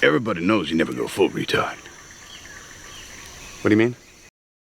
Everybody knows you never go full retard. What do you mean?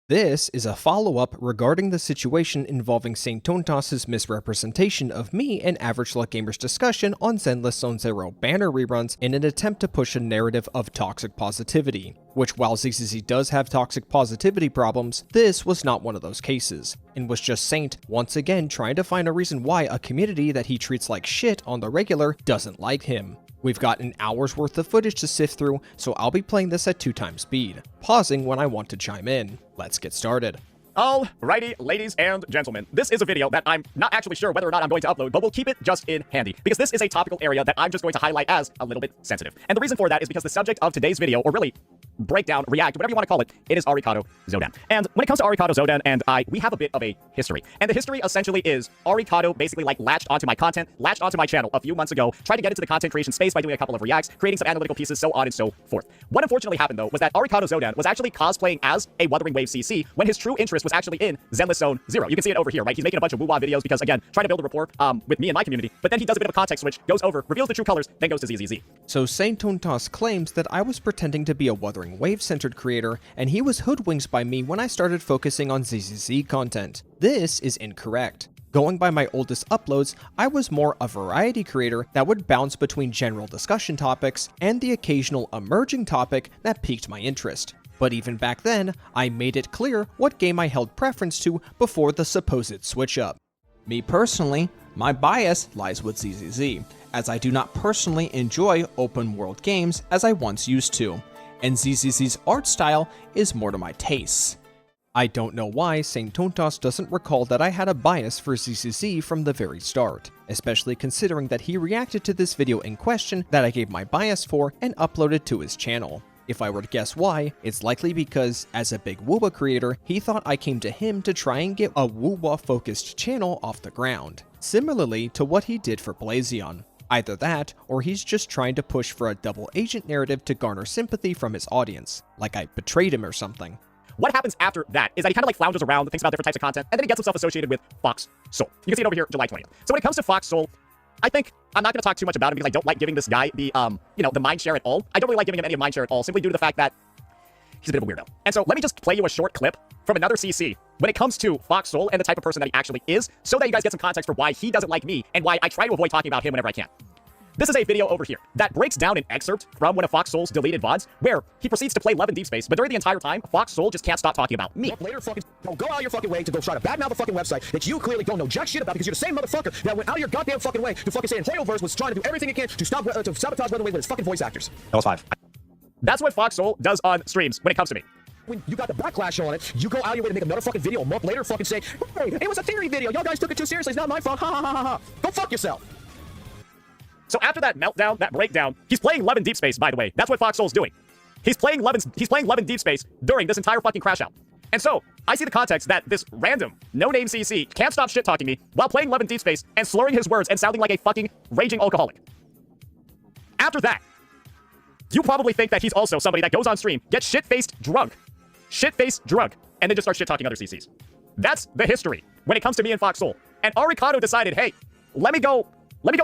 This is a follow-up regarding the situation involving Saintontas' misrepresentation of me and Average Luck Gamer's discussion on Zenless Zone Zero banner reruns in an attempt to push a narrative of toxic positivity, which while ZZZ does have toxic positivity problems, this was not one of those cases, and was just Saint once again trying to find a reason why a community that he treats like shit on the regular doesn't like him. We've got an hour's worth of footage to sift through, so I'll be playing this at 2x speed, pausing when I want to chime in. Let's get started. Alrighty, ladies and gentlemen, this is a video that I'm not actually sure whether or not I'm going to upload, but we'll keep it just in handy, because this is a topical area that I'm just going to highlight as a little bit sensitive. And the reason for that is because the subject of today's video, or really breakdown, react, whatever you want to call it, it is Arikado Zodan. And when it comes to Arikado Zodan and we have a bit of a history. And the history essentially is Arikado basically like latched onto my content, latched onto my channel a few months ago, tried to get into the content creation space by doing a couple of reacts, creating some analytical pieces, so on and so forth. What unfortunately happened though was that Arikado Zodan was actually cosplaying as a Wuthering Wave CC when his true interest was actually in Zenless Zone Zero. You can see it over here, right? He's making a bunch of woo-wah videos because, again, trying to build a rapport with me and my community, but then he does a bit of a context switch, goes over, reveals the true colors, then goes to ZZZ. So Saintontas claims that I was pretending to be a Wuthering Wave-centered creator, and he was hoodwinked by me when I started focusing on ZZZ content. This is incorrect. Going by my oldest uploads, I was more a variety creator that would bounce between general discussion topics and the occasional emerging topic that piqued my interest. But even back then, I made it clear what game I held preference to before the supposed switch-up. Me personally, my bias lies with ZZZ, as I do not personally enjoy open-world games as I once used to, and ZZZ's art style is more to my tastes. I don't know why Saintontas doesn't recall that I had a bias for ZZZ from the very start, especially considering that he reacted to this video in question that I gave my bias for and uploaded to his channel. If I were to guess why, it's likely because, as a big woo-wah creator, he thought I came to him to try and get a woo-wah focused channel off the ground, similarly to what he did for Blazion. Either that, or he's just trying to push for a double agent narrative to garner sympathy from his audience, like I betrayed him or something. What happens after that is that he kind of like flounders around, thinks about different types of content, and then he gets himself associated with Fox Soul. You can see it over here, July 20th. So when it comes to Fox Soul, I think I'm not going to talk too much about him because I don't like giving this guy the, the mind share at all. I don't really like giving him any mind share at all, simply due to the fact that he's a bit of a weirdo. And so let me just play you a short clip from another CC when it comes to Fox Soul and the type of person that he actually is, so that you guys get some context for why he doesn't like me and why I try to avoid talking about him whenever I can. This is a video over here that breaks down an excerpt from one of Fox Soul's deleted VODs where he proceeds to play Love in Deep Space, but during the entire time, Fox Soul just can't stop talking about me. Later, go out your fucking way to go try to badmouth the fucking website that you clearly don't know jack shit about because you're the same motherfucker that went out of your goddamn fucking way to fucking say Infernoverse was trying to do everything it can to stop to sabotage Wuthering Wave with its fucking voice actors. That was 5. That's what Fox Soul does on streams when it comes to me. When you got the backlash on it, you go out your way to make another fucking video a month later fucking say, hey, it was a theory video. Y'all guys took it too seriously. It's not my fault. Ha ha ha ha ha. Go fuck yourself. So after that meltdown, that breakdown, he's playing Love in Deep Space, by the way. That's what Fox Soul's doing. He's playing Love in Deep Space during this entire fucking crash out. And so, I see the context that this random, no-name CC can't stop shit-talking me while playing Love in Deep Space and slurring his words and sounding like a fucking raging alcoholic. After that, you probably think that he's also somebody that goes on stream, gets shit-faced drunk, and then just starts shit-talking other CCs. That's the history when it comes to me and Fox Soul. And Arikado decided, hey, let me go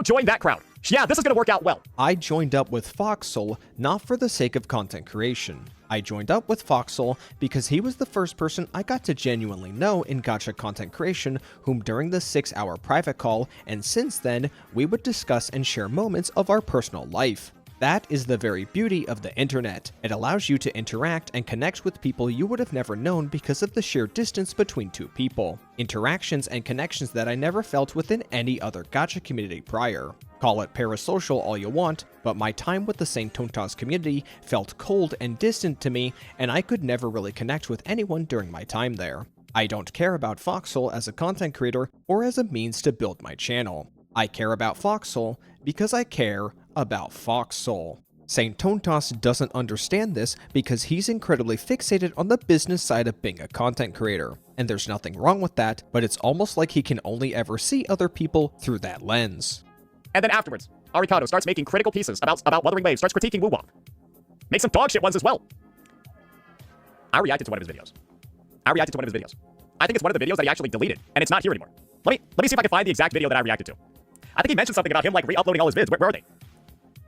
join that crowd. Yeah, this is going to work out well. I joined up with Fox Soul not for the sake of content creation. I joined up with Fox Soul because he was the first person I got to genuinely know in Gacha content creation, whom during the 6-hour private call, and since then, we would discuss and share moments of our personal life. That is the very beauty of the internet. It allows you to interact and connect with people you would have never known because of the sheer distance between two people. Interactions and connections that I never felt within any other Gacha community prior. Call it parasocial all you want, but my time with the Saintontas community felt cold and distant to me, and I could never really connect with anyone during my time there. I don't care about Fox Soul as a content creator or as a means to build my channel. I care about Fox Soul because I care about Fox Soul. Saintontas doesn't understand this because he's incredibly fixated on the business side of being a content creator. And there's nothing wrong with that, but it's almost like he can only ever see other people through that lens. And then afterwards, Arikado starts making critical pieces about Wuthering Wave, starts critiquing woo-wah. Makes some dog shit ones as well. I reacted to one of his videos. I think it's one of the videos that he actually deleted, and it's not here anymore. Let me see if I can find the exact video that I reacted to. I think he mentioned something about him like re-uploading all his vids. Where are they?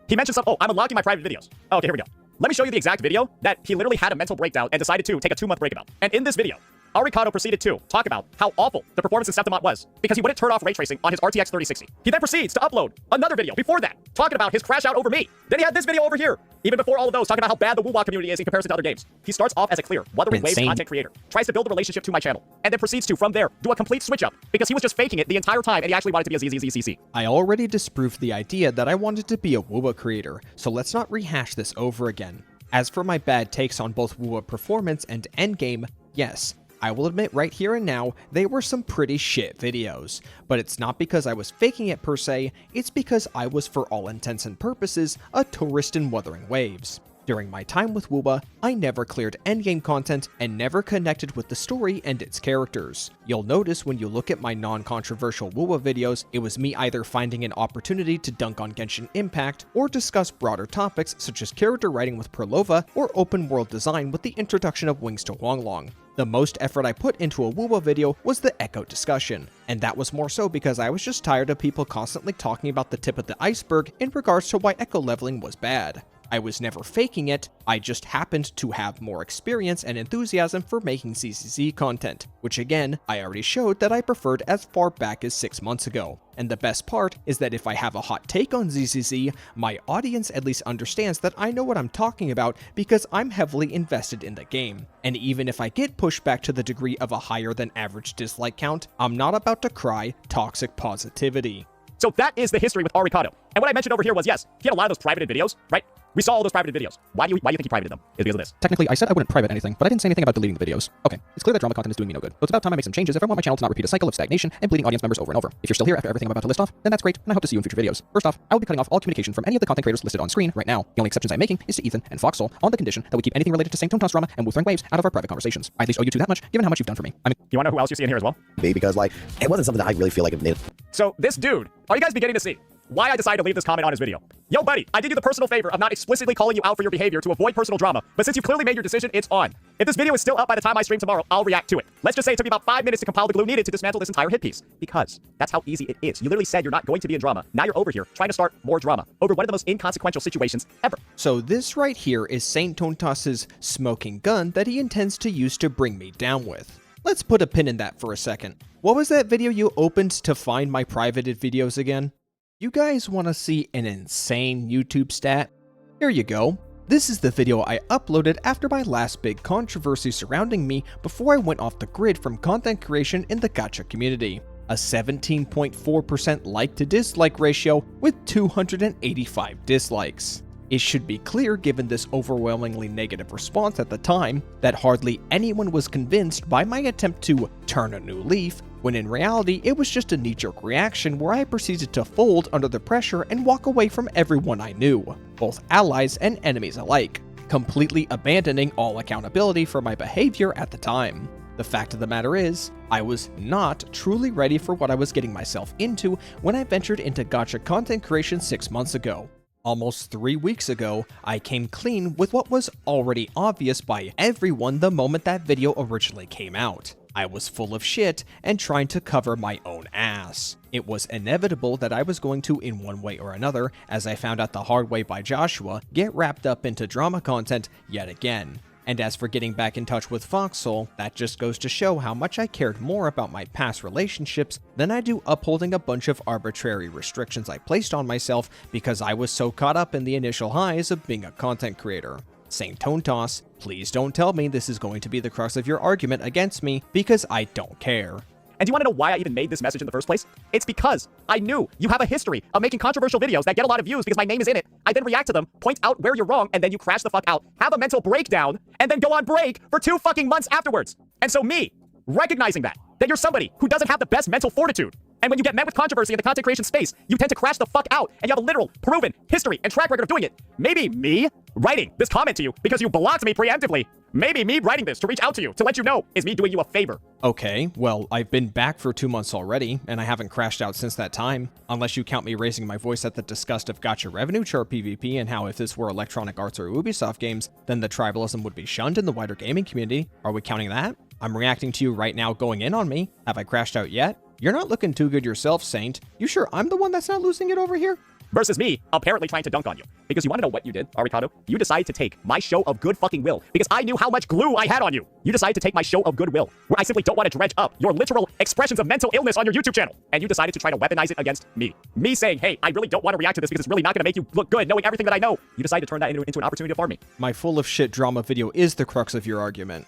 He mentioned something. Oh, I'm unlocking my private videos. Okay, here we go. Let me show you the exact video that he literally had a mental breakdown and decided to take a 2-month break about. And in this video, Arikado proceeded to talk about how awful the performance in Septimont was because he wouldn't turn off ray tracing on his RTX 3060. He then proceeds to upload another video before that, talking about his crash out over me. Then he had this video over here, even before all of those, talking about how bad the Woo-Wah community is in comparison to other games. He starts off as a clear, Wuthering Waves content creator, tries to build a relationship to my channel, and then proceeds to, from there, do a complete switch up because he was just faking it the entire time and he actually wanted to be a ZZZCC. I already disproved the idea that I wanted to be a Woo-Wah creator, so let's not rehash this over again. As for my bad takes on both Woo-Wah performance and endgame, yes, I will admit right here and now, they were some pretty shit videos. But it's not because I was faking it per se, it's because I was for all intents and purposes a tourist in Wuthering Waves. During my time with Woo-Wah, I never cleared endgame content and never connected with the story and its characters. You'll notice when you look at my non-controversial Woo-Wah videos, it was me either finding an opportunity to dunk on Genshin Impact or discuss broader topics such as character writing with Perlova or open world design with the introduction of Wings to Wonglong. The most effort I put into a Woo-Wah video was the Echo discussion, and that was more so because I was just tired of people constantly talking about the tip of the iceberg in regards to why Echo leveling was bad. I was never faking it, I just happened to have more experience and enthusiasm for making CCZ content, which again, I already showed that I preferred as far back as 6 months ago. And the best part is that if I have a hot take on ZCZ, my audience at least understands that I know what I'm talking about because I'm heavily invested in the game. And even if I get pushed back to the degree of a higher than average dislike count, I'm not about to cry toxic positivity. So that is the history with Arikado. And what I mentioned over here was, yes, he had a lot of those privated videos, right? We saw all those privated videos. Why do you think he privated them? It's because of this. Technically, I said I wouldn't private anything, but I didn't say anything about deleting the videos. Okay, it's clear that drama content is doing me no good. So it's about time I make some changes if I want my channel to not repeat a cycle of stagnation and bleeding audience members over and over. If you're still here after everything I'm about to list off, then that's great, and I hope to see you in future videos. First off, I will be cutting off all communication from any of the content creators listed on screen right now. The only exceptions I'm making is to Ethan and Foxsoul on the condition that we keep anything related to Saintontas drama and Wuthering Waves out of our private conversations. I at least owe you two that much, given how much you've done for me. You wanna know who else you see in here as well? Because, like, it wasn't something that I really feel like it made. So this dude, are you guys beginning to see why I decided to leave this comment on his video? Yo, buddy, I did you the personal favor of not explicitly calling you out for your behavior to avoid personal drama, but since you clearly made your decision, it's on. If this video is still up by the time I stream tomorrow, I'll react to it. Let's just say it took me about 5 minutes to compile the glue needed to dismantle this entire hit piece, because that's how easy it is. You literally said you're not going to be in drama. Now you're over here trying to start more drama over one of the most inconsequential situations ever. So this right here is Saintontas' smoking gun that he intends to use to bring me down with. Let's put a pin in that for a second. What was that video you opened to find my privated videos again? You guys want to see an insane YouTube stat? Here you go. This is the video I uploaded after my last big controversy surrounding me before I went off the grid from content creation in the Gacha community. A 17.4% like to dislike ratio with 285 dislikes. It should be clear given this overwhelmingly negative response at the time that hardly anyone was convinced by my attempt to turn a new leaf, when in reality it was just a knee-jerk reaction where I proceeded to fold under the pressure and walk away from everyone I knew, both allies and enemies alike, completely abandoning all accountability for my behavior at the time. The fact of the matter is, I was not truly ready for what I was getting myself into when I ventured into Gacha content creation 6 months ago. Almost 3 weeks ago, I came clean with what was already obvious by everyone the moment that video originally came out. I was full of shit and trying to cover my own ass. It was inevitable that I was going to, in one way or another, as I found out the hard way by Joshua, get wrapped up into drama content yet again. And as for getting back in touch with Foxsoul, that just goes to show how much I cared more about my past relationships than I do upholding a bunch of arbitrary restrictions I placed on myself because I was so caught up in the initial highs of being a content creator. Saintontas, please don't tell me this is going to be the crux of your argument against me because I don't care. And do you want to know why I even made this message in the first place? It's because I knew you have a history of making controversial videos that get a lot of views because my name is in it. I then react to them, point out where you're wrong, and then you crash the fuck out, have a mental breakdown, and then go on break for 2 fucking months afterwards. And so me, recognizing that you're somebody who doesn't have the best mental fortitude, and when you get met with controversy in the content creation space, you tend to crash the fuck out, and you have a literal, proven history and track record of doing it. Maybe me writing this comment to you because you blocked me preemptively, maybe me writing this to reach out to you, to let you know, is me doing you a favor. Okay, well, I've been back for 2 months already, and I haven't crashed out since that time, unless you count me raising my voice at the disgust of Gacha revenue chart PvP and how if this were Electronic Arts or Ubisoft games, then the tribalism would be shunned in the wider gaming community. Are we counting that? I'm reacting to you right now going in on me. Have I crashed out yet? You're not looking too good yourself, Saint. You sure I'm the one that's not losing it over here? versus me apparently trying to dunk on you. Because you want to know what you did, Arikado? You decided to take my show of good fucking will because I knew how much glue I had on you. You decided to take my show of goodwill, where I simply don't want to dredge up your literal expressions of mental illness on your YouTube channel. And you decided to try to weaponize it against me. Me saying, hey, I really don't want to react to this because it's really not going to make you look good, knowing everything that I know. You decided to turn that into an opportunity to farm me. My full of shit drama video is the crux of your argument.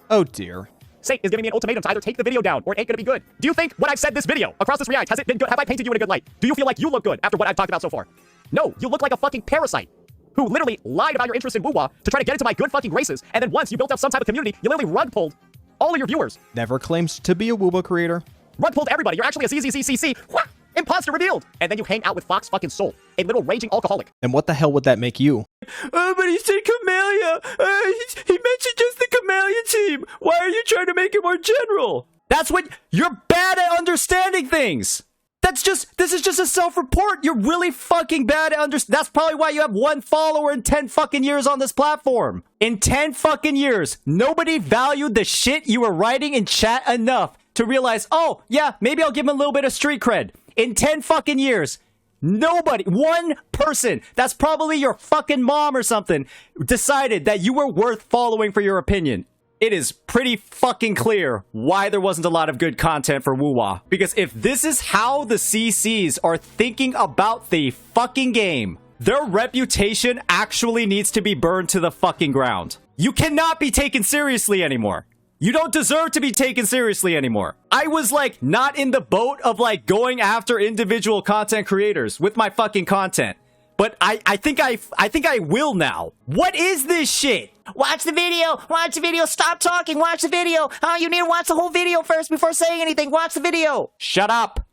Oh dear. Saint is giving me an ultimatum to either take the video down or it ain't gonna be good. Do you think what I've said this video across this react, has it been good? Have I painted you in a good light? Do you feel like you look good after what I've talked about so far? No, you look like a fucking parasite who literally lied about your interest in woo-wah to try to get into my good fucking graces, and then once you built up some type of community, you literally rug pulled all of your viewers. Never claims to be a wooba creator. Rug pulled everybody. You're actually a CCCCC. Imposter revealed. And then you hang out with Fox fucking Soul, a little raging alcoholic. And what the hell would that make you? But he said Camellia. He mentioned just the Camellia team. Why are you trying to make it more general? That's what you're bad at understanding things. This is just a self-report. You're really fucking bad at that's probably why you have 1 follower in 10 fucking years on this platform. In 10 fucking years, nobody valued the shit you were writing in chat enough to realize, oh, yeah, maybe I'll give him a little bit of street cred. In 10 fucking years, nobody, one person, that's probably your fucking mom or something, decided that you were worth following for your opinion. It is pretty fucking clear why there wasn't a lot of good content for woo-wah. Because if this is how the CCs are thinking about the fucking game, their reputation actually needs to be burned to the fucking ground. You cannot be taken seriously anymore. You don't deserve to be taken seriously anymore. I was like not in the boat of like going after individual content creators with my fucking content. But I think I will now. What is this shit? Watch the video, stop talking, watch the video. Oh, you need to watch the whole video first before saying anything, watch the video. Shut up.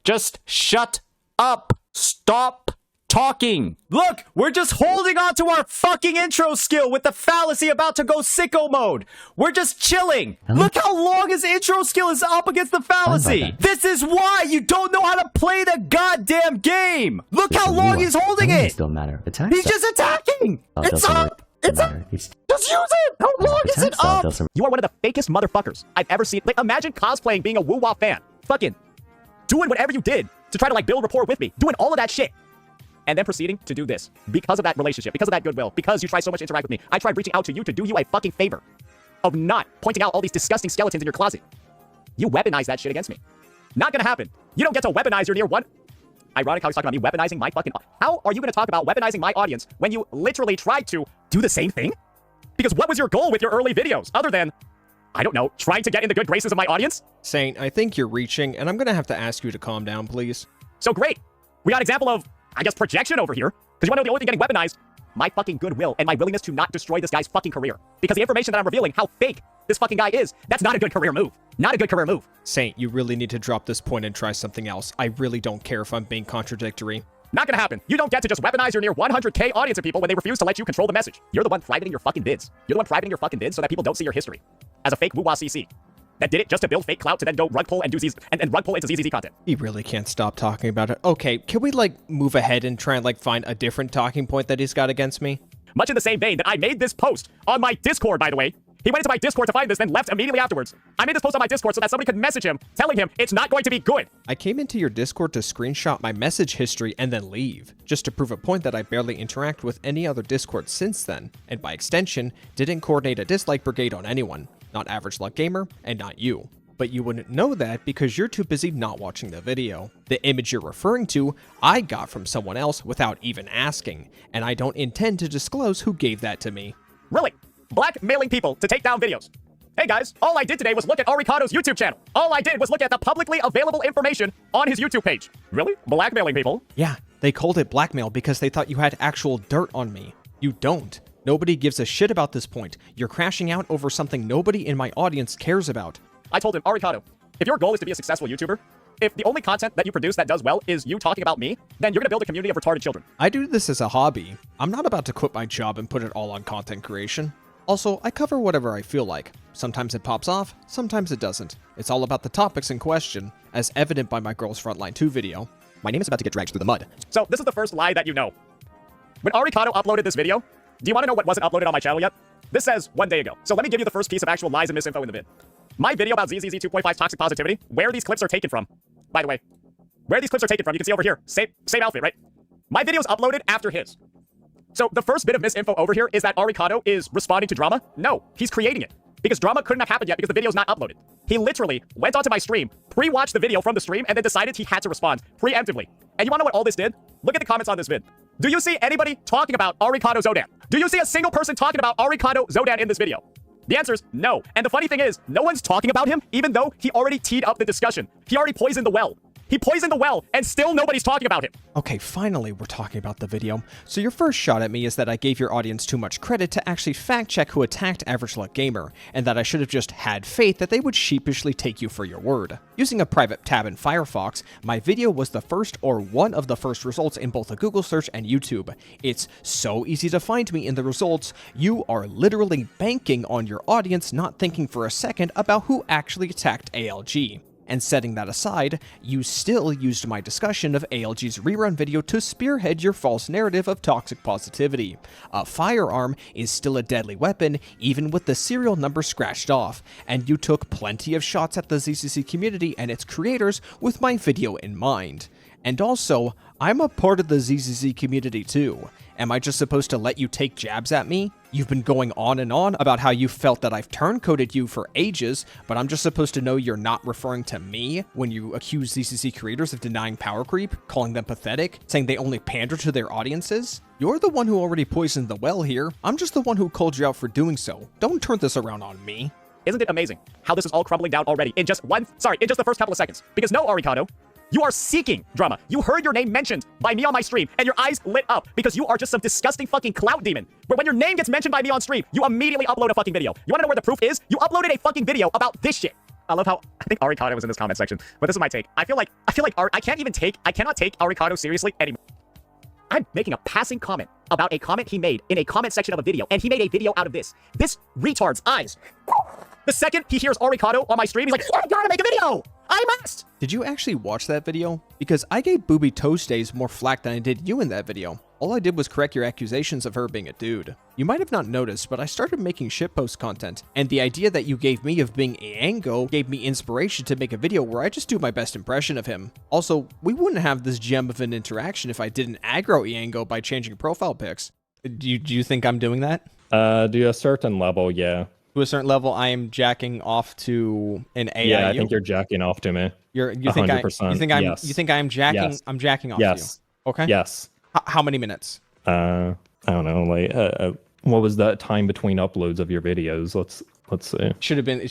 Just shut up. Stop talking. Look, we're just holding on to our fucking intro skill with the fallacy about to go sicko mode. We're just chilling. Look how long his intro skill is up against the fallacy. This is why you don't know how to play the goddamn game. Look how long he's holding it. Don't matter. He's just attacking. It's up. It's up. Just use it. How long is it up? You are one of the fakest motherfuckers I've ever seen. Like, imagine cosplaying being a woo-wah fan. Fucking doing whatever you did to try to like build rapport with me. Doing all of that shit. And then proceeding to do this because of that relationship, because of that goodwill, because you try so much to interact with me. I tried reaching out to you to do you a fucking favor of not pointing out all these disgusting skeletons in your closet. You weaponize that shit against me. Not gonna happen. You don't get to weaponize your near one. Ironic how he's talking about me weaponizing my fucking... How are you gonna talk about weaponizing my audience when you literally tried to do the same thing? Because what was your goal with your early videos other than, I don't know, trying to get in the good graces of my audience? Saint, I think you're reaching, and I'm gonna have to ask you to calm down, please. So great. We got an example of, I guess, projection over here. Because you want to know the only thing getting weaponized? My fucking goodwill and my willingness to not destroy this guy's fucking career. Because the information that I'm revealing, how fake this fucking guy is, that's not a good career move. Not a good career move. Saint, you really need to drop this point and try something else. I really don't care if I'm being contradictory. Not gonna happen. You don't get to just weaponize your near 100k audience of people when they refuse to let you control the message. You're the one privating your fucking vids. You're the one privating your fucking vids so that people don't see your history. As a fake woo-wah CC. That did it just to build fake clout to then go rug pull and do Z's and rug pull into ZZZ content. He really can't stop talking about it. Okay, can we like move ahead and try and like find a different talking point that he's got against me? Much in the same vein that I made this post on my Discord, by the way. He went into my Discord to find this, then left immediately afterwards. I made this post on my Discord so that somebody could message him, telling him it's not going to be good. I came into your Discord to screenshot my message history and then leave, just to prove a point that I barely interact with any other Discord since then, and by extension, didn't coordinate a dislike brigade on anyone, not Average Luck Gamer, and not you. But you wouldn't know that because you're too busy not watching the video. The image you're referring to, I got from someone else without even asking, and I don't intend to disclose who gave that to me. Really? Blackmailing people to take down videos. Hey guys, all I did today was look at Arikado's YouTube channel. All I did was look at the publicly available information on his YouTube page. Really? Blackmailing people? Yeah, they called it blackmail because they thought you had actual dirt on me. You don't. Nobody gives a shit about this point. You're crashing out over something nobody in my audience cares about. I told him, Arikado, if your goal is to be a successful YouTuber, if the only content that you produce that does well is you talking about me, then you're gonna build a community of retarded children. I do this as a hobby. I'm not about to quit my job and put it all on content creation. Also, I cover whatever I feel like. Sometimes it pops off, sometimes it doesn't. It's all about the topics in question, as evident by my Girls Frontline 2 video. My name is about to get dragged through the mud. So this is the first lie that you know. When Arikado uploaded this video, do you want to know what wasn't uploaded on my channel yet? This says 1 day ago. So let me give you the first piece of actual lies and misinfo in the vid. My video about ZZZ 2.5's toxic positivity, where these clips are taken from. By the way, where these clips are taken from, you can see over here. Same outfit, right? My video's uploaded after his. So the first bit of misinfo over here is that Arikado is responding to drama. No, he's creating it. Because drama couldn't have happened yet because the video's not uploaded. He literally went onto my stream, pre-watched the video from the stream, and then decided he had to respond preemptively. And you wanna know what all this did? Look at the comments on this vid. Do you see anybody talking about Arikado Zodan? Do you see a single person talking about Arikado Zodan in this video? The answer is no. And the funny thing is, no one's talking about him, even though he already teed up the discussion. He already poisoned the well. He poisoned the well, and still nobody's talking about him. Okay, finally we're talking about the video. So your first shot at me is that I gave your audience too much credit to actually fact check who attacked Average Luck Gamer, and that I should have just had faith that they would sheepishly take you for your word. Using a private tab in Firefox, my video was the first or one of the first results in both a Google search and YouTube. It's so easy to find me in the results, you are literally banking on your audience not thinking for a second about who actually attacked ALG. And setting that aside, you still used my discussion of ALG's rerun video to spearhead your false narrative of toxic positivity. A firearm is still a deadly weapon, even with the serial number scratched off, and you took plenty of shots at the ZCC community and its creators with my video in mind. And also, I'm a part of the ZCC community too. Am I just supposed to let you take jabs at me? You've been going on and on about how you felt that I've turncoated you for ages, but I'm just supposed to know you're not referring to me when you accuse ZCC creators of denying power creep, calling them pathetic, saying they only pander to their audiences? You're the one who already poisoned the well here. I'm just the one who called you out for doing so. Don't turn this around on me. Isn't it amazing how this is all crumbling down already in just the first couple of seconds? Because no, Arikado, you are seeking drama. You heard your name mentioned by me on my stream, and your eyes lit up because you are just some disgusting fucking clout demon. But when your name gets mentioned by me on stream, you immediately upload a fucking video. You wanna know where the proof is? You uploaded a fucking video about this shit. I love how, I think Arikado was in this comment section, but this is my take. I feel like I cannot take Arikado seriously anymore. I'm making a passing comment about a comment he made in a comment section of a video, and he made a video out of this. This retard's eyes. The second he hears Arikado on my stream, he's like, I gotta make a video! I must! Did you actually watch that video? Because I gave Booby Toast Days more flack than I did you in that video. All I did was correct your accusations of her being a dude. You might have not noticed, but I started making shitpost content, and the idea that you gave me of being Iango gave me inspiration to make a video where I just do my best impression of him. Also, we wouldn't have this gem of an interaction if I didn't aggro Iango by changing profile pics. Do you think I'm doing that? To a certain level, yeah. To a certain level, I am jacking off to an AIU. Yeah, I think you're jacking off to me. You think 100%. You think I'm jacking? Yes. I'm jacking off Yes. to you. Okay. Yes. How many minutes? I don't know. Like, what was that time between uploads of your videos? Let's see. Should have been.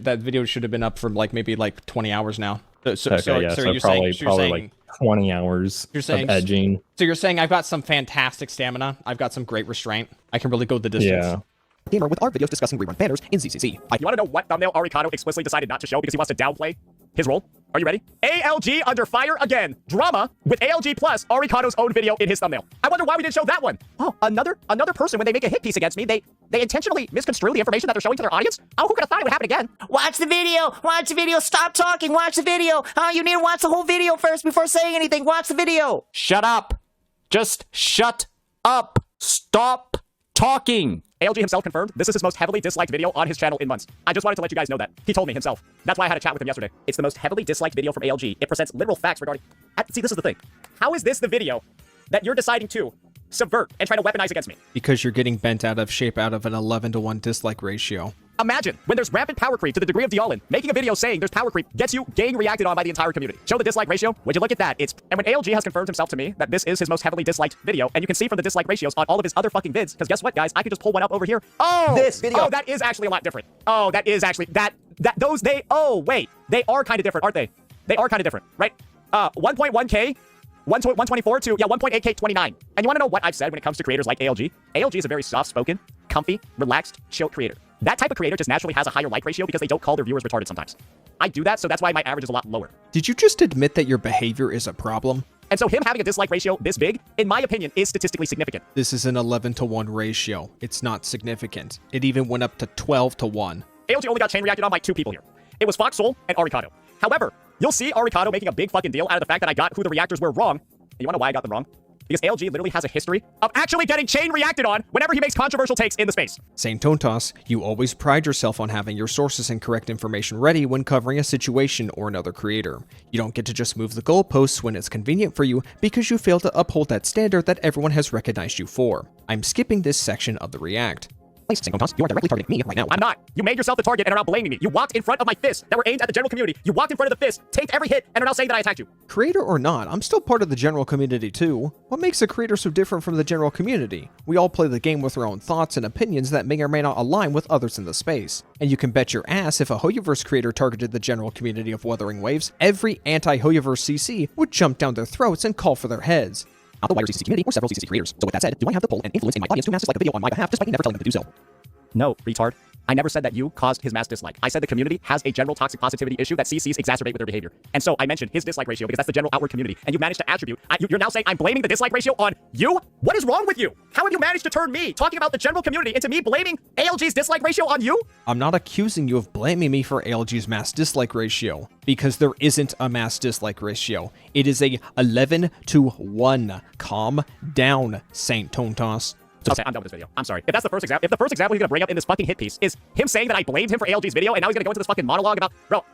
That video should have been up for maybe 20 hours now. So probably saying, like 20 hours of edging. So you're saying I've got some fantastic stamina. I've got some great restraint. I can really go the distance. Yeah. Gamer with our videos discussing rerun banners in ZCC. You want to know what thumbnail Arikado explicitly decided not to show because he wants to downplay his role? Are you ready? ALG under fire again. Drama with ALG plus Arikado's own video in his thumbnail. I wonder why we didn't show that one. Oh, another person, when they make a hit piece against me, they intentionally misconstrue the information that they're showing to their audience? Oh, who could have thought it would happen again? Watch the video. Watch the video. Stop talking. Watch the video. Oh, you need to watch the whole video first before saying anything. Watch the video. Shut up. Just shut up. Stop talking. ALG himself confirmed this is his most heavily disliked video on his channel in months. I just wanted to let you guys know that. He told me himself. That's why I had a chat with him yesterday. It's the most heavily disliked video from ALG. It presents literal facts regarding... See, this is the thing. How is this the video that you're deciding to subvert and try to weaponize against me? Because you're getting bent out of shape out of an 11-to-1 dislike ratio. Imagine, when there's rampant power creep to the degree of Dialin, making a video saying there's power creep gets you gang reacted on by the entire community. Show the dislike ratio. Would you look at that? And when ALG has confirmed himself to me that this is his most heavily disliked video, and you can see from the dislike ratios on all of his other fucking vids, because guess what, guys? I could just pull one up over here. Oh! This video. Oh, that is actually a lot different. Oh, that is actually... Oh, wait. They are kind of different, aren't they? They are kind of different, right? 1.1K... 124 to, 1.8K 29. And you want to know what I've said when it comes to creators like ALG? ALG is a very soft-spoken, comfy, relaxed, chill creator. That type of creator just naturally has a higher like ratio because they don't call their viewers retarded sometimes. I do that, so that's why my average is a lot lower. Did you just admit that your behavior is a problem? And so him having a dislike ratio this big, in my opinion, is statistically significant. This is an 11-to-1 ratio. It's not significant. It even went up to 12-to-1. ALG only got chain reacted on by 2 people here. It was Fox Soul and Arikado. However, you'll see Arikado making a big fucking deal out of the fact that I got who the reactors were wrong. And you want to know why I got them wrong? because ALG literally has a history of actually getting chain reacted on whenever he makes controversial takes in the space. Saintontas, you always pride yourself on having your sources and correct information ready when covering a situation or another creator. You don't get to just move the goalposts when it's convenient for you because you fail to uphold that standard that everyone has recognized you for. I'm skipping this section of the react. Please, Saintontas, you are directly targeting me right now. I'm not. You made yourself the target and are now blaming me. You walked in front of my fists that were aimed at the general community. You walked in front of the fists, tanked every hit, and are now saying that I attacked you. Creator or not, I'm still part of the general community too. What makes a creator so different from the general community? We all play the game with our own thoughts and opinions that may or may not align with others in the space. And you can bet your ass if a Hoyoverse creator targeted the general community of Wuthering Waves, every anti-Hoyoverse CC would jump down their throats and call for their heads. I'm the wider CCC community or several CCC creators. So with that said, do I have the pull and influence in my audience to mass dislike a video on my behalf despite me never telling them to do so? No, retard. I never said that you caused his mass dislike. I said the community has a general toxic positivity issue that CCs exacerbate with their behavior. And so I mentioned his dislike ratio because that's the general outward community. And you managed to attribute. You're now saying I'm blaming the dislike ratio on you? What is wrong with you? How have you managed to turn me talking about the general community into me blaming ALG's dislike ratio on you? I'm not accusing you of blaming me for ALG's mass dislike ratio, because there isn't a mass dislike ratio. It is a 11-to-1. Calm down, Saintontas. Okay, I'm done with this video. I'm sorry. If that's the first example, if the first example he's gonna bring up in this fucking hit piece is him saying that I blamed him for ALG's video, and now he's gonna go into this fucking monologue about, bro,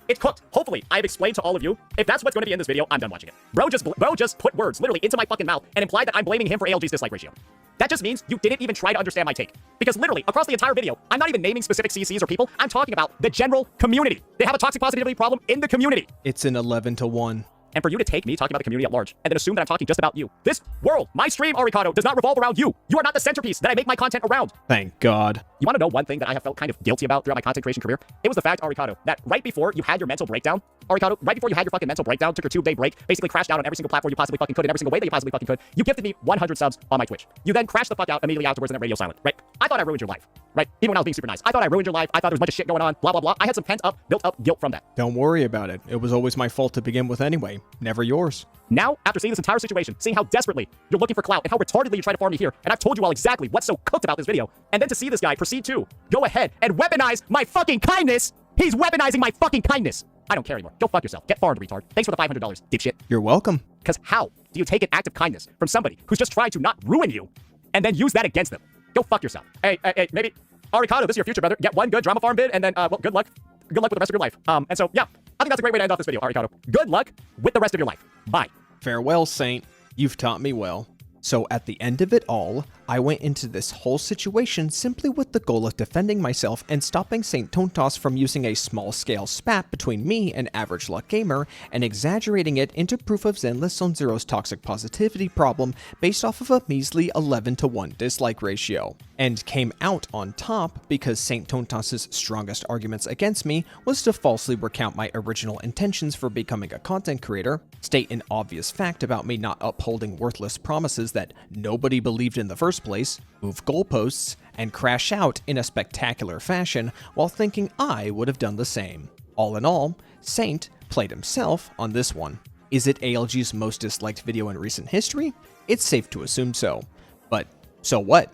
it's cooked. Hopefully, I've explained to all of you. If that's what's going to be in this video, I'm done watching it. Bro just put words literally into my fucking mouth and implied that I'm blaming him for ALG's dislike ratio. That just means you didn't even try to understand my take. Because literally, across the entire video, I'm not even naming specific CCs or people. I'm talking about the general community. They have a toxic positivity problem in the community. It's an 11-to-1. And for you to take me talking about the community at large and then assume that I'm talking just about you. This world, my stream, Arikado, does not revolve around you. You are not the centerpiece that I make my content around. Thank God. You want to know one thing that I have felt kind of guilty about throughout my content creation career? It was the fact, Arikado, that right before you had your mental breakdown, Arikado, right before you had your fucking mental breakdown, took your 2-day break, basically crashed out on every single platform you possibly fucking could in every single way that you possibly fucking could, you gifted me 100 subs on my Twitch. You then crashed the fuck out immediately afterwards and then radio silent, right? I thought I ruined your life, right? Even when I was being super nice. I thought I ruined your life. I thought there was a bunch of shit going on, blah, blah, blah. I had some pent up, built up guilt from that. Don't worry about it. It was always my fault to begin with anyway. Never yours. Now, after seeing this entire situation, seeing how desperately you're looking for clout and how retardedly you try to farm me here, and I've told you all exactly what's so cooked about this video, and then to see this guy proceed to go ahead and weaponize my fucking kindness, he's weaponizing my fucking kindness. I don't care anymore. Go fuck yourself. Get farmed, retard. Thanks for the $500, dipshit. You're welcome. Because how do you take an act of kindness from somebody who's just trying to not ruin you and then use that against them? Go fuck yourself. Hey, maybe, Arikado, this is your future, brother. Get one good drama farm bid, and then, well, good luck. Good luck with the rest of your life. And so, yeah, I think that's a great way to end off this video, Arikado. Good luck with the rest of your life. Bye. Farewell, Saint. You've taught me well. So at the end of it all, I went into this whole situation simply with the goal of defending myself and stopping Saintontas from using a small-scale spat between me and Average Luck Gamer and exaggerating it into proof of Zenless on Zero's toxic positivity problem based off of a measly 11-to-1 dislike ratio. And came out on top because Saintontas' strongest arguments against me was to falsely recount my original intentions for becoming a content creator, state an obvious fact about me not upholding worthless promises that nobody believed in the first place, move goalposts, and crash out in a spectacular fashion while thinking I would have done the same. All in all, Saint played himself on this one. Is it ALG's most disliked video in recent history? It's safe to assume so. But so what?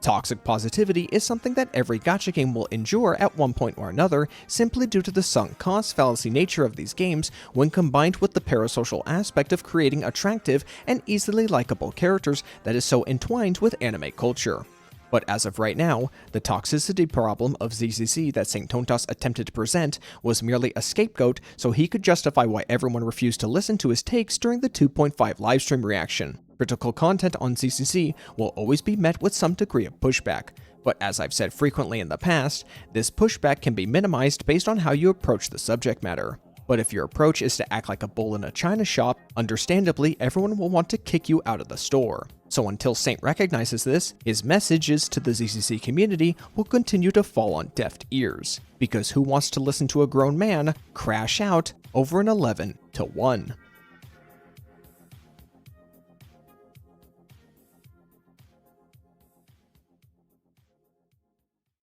Toxic positivity is something that every gacha game will endure at one point or another simply due to the sunk cost fallacy nature of these games when combined with the parasocial aspect of creating attractive and easily likable characters that is so entwined with anime culture. But as of right now, the toxicity problem of ZZZ that Saintontas attempted to present was merely a scapegoat so he could justify why everyone refused to listen to his takes during the 2.5 livestream reaction. Critical content on ZCC will always be met with some degree of pushback, but as I've said frequently in the past, this pushback can be minimized based on how you approach the subject matter. But if your approach is to act like a bull in a china shop, understandably everyone will want to kick you out of the store. So until Saint recognizes this, his messages to the ZCC community will continue to fall on deaf ears, because who wants to listen to a grown man crash out over an 11-to-1?